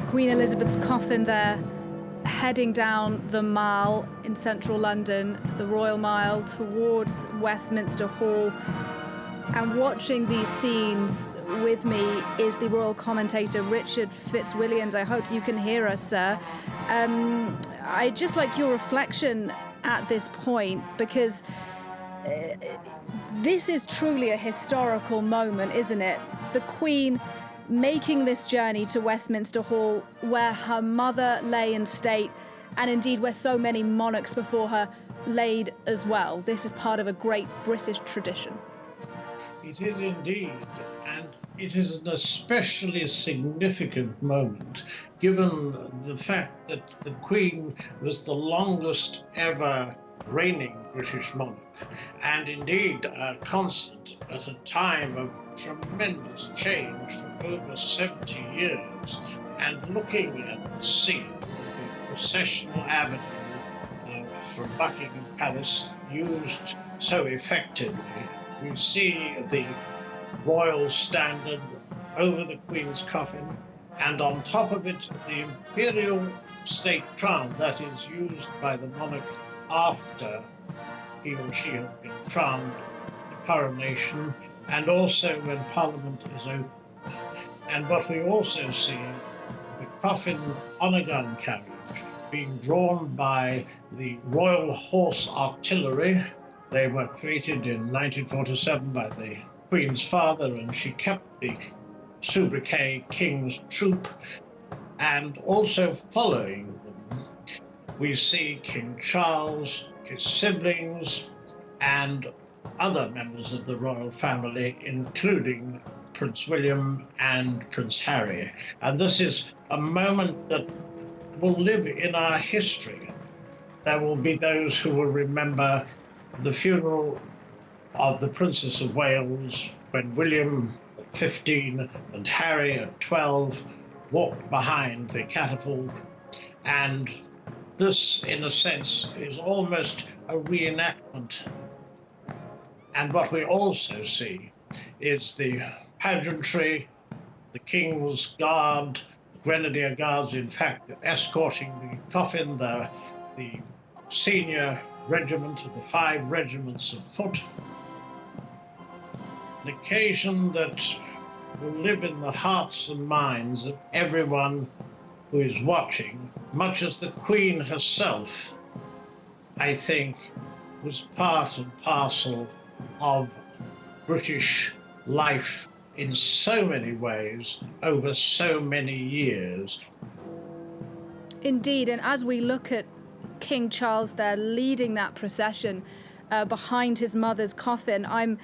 Queen Elizabeth's coffin there, heading down the Mall in central London, the Royal Mile, towards Westminster Hall. And watching these scenes with me is the royal commentator Richard Fitzwilliams. I hope you can hear us, sir. I'd just like your reflection at this point, because this is truly a historical moment, isn't it? The Queen making this journey to Westminster Hall, where her mother lay in state, and indeed where so many monarchs before her laid as well. This is part of a great British tradition. It is indeed, and it is an especially significant moment, given the fact that the Queen was the longest ever reigning British monarch, and indeed a constant at a time of tremendous change for over 70 years. And looking at the scene with the processional avenue from Buckingham Palace used so effectively, we see the royal standard over the Queen's coffin, and on top of it the imperial state crown that is used by the monarch after he or she has been crowned, the coronation, and also when Parliament is open. And what we also see, the coffin on a gun carriage being drawn by the Royal Horse Artillery. They were created in 1947 by the Queen's father, and she kept the sobriquet King's Troop. And also following them, we see King Charles, his siblings, and other members of the royal family, including Prince William and Prince Harry. And this is a moment that will live in our history. There will be those who will remember the funeral of the Princess of Wales when William, at 15, and Harry, at 12, walked behind the catafalque. And this, in a sense, is almost a reenactment. And what we also see is the pageantry, the King's Guard, Grenadier Guards, in fact, escorting the coffin, the senior regiment of the 5 regiments of foot. An occasion that will live in the hearts and minds of everyone who is watching, much as the Queen herself, I think, was part and parcel of British life in so many ways over so many years. Indeed, and as we look at King Charles there leading that procession behind his mother's coffin, I'm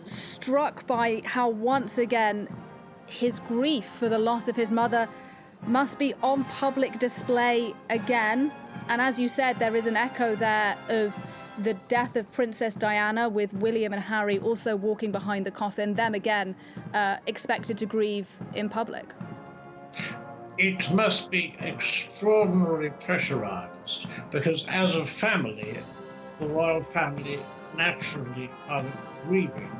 struck by how once again his grief for the loss of his mother must be on public display again. And as you said, there is an echo there of the death of Princess Diana, with William and Harry also walking behind the coffin, them again expected to grieve in public. It must be extraordinarily pressurized, because as a family, the royal family naturally are grieving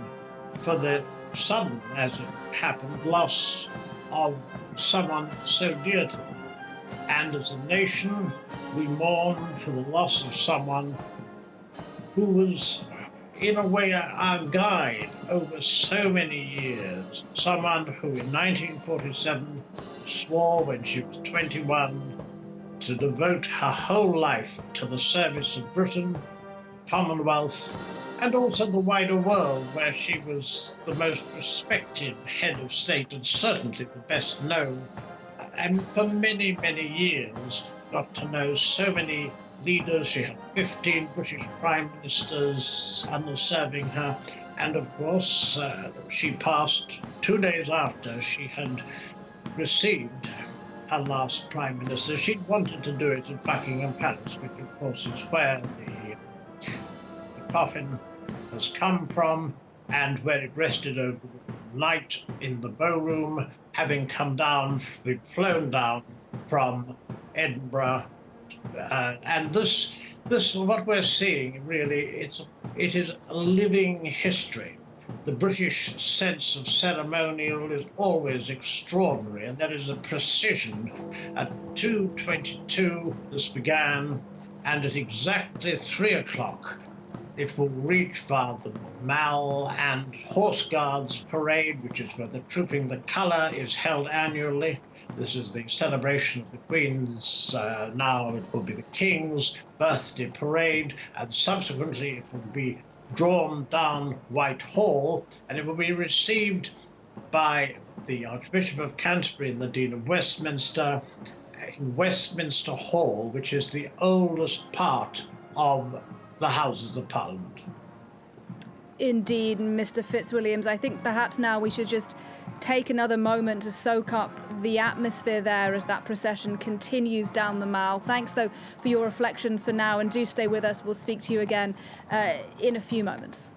for the sudden, as it happened, loss of someone so dear to them. And as a nation, we mourn for the loss of someone who was, in a way, our guide over so many years. Someone who in 1947 swore when she was 21 to devote her whole life to the service of Britain, Commonwealth, and also the wider world, where she was the most respected head of state and certainly the best known. And for many, many years, got to know so many leaders. She had 15 British prime ministers under serving her. And of course, she passed 2 days after she had received her last prime minister. She'd wanted to do it at Buckingham Palace, which of course is where the coffin has come from and where it rested over the night in the ballroom, having come down, flown down from Edinburgh. And this, what we're seeing, really, it is a living history The British sense of ceremonial is always extraordinary, and there is a precision. At 2:22 this began, and at exactly 3 o'clock it will reach via the Mall and Horse Guards Parade, which is where the Trooping the Colour is held annually. This is the celebration of the Queen's, now it will be the King's birthday parade, and subsequently it will be drawn down Whitehall, and it will be received by the Archbishop of Canterbury and the Dean of Westminster in Westminster Hall, which is the oldest part of the Houses of Parliament. Indeed, Mr. Fitzwilliams. I think perhaps now we should just take another moment to soak up the atmosphere there as that procession continues down the Mall. Thanks, though, for your reflection for now, and do stay with us. We'll speak to you again in a few moments.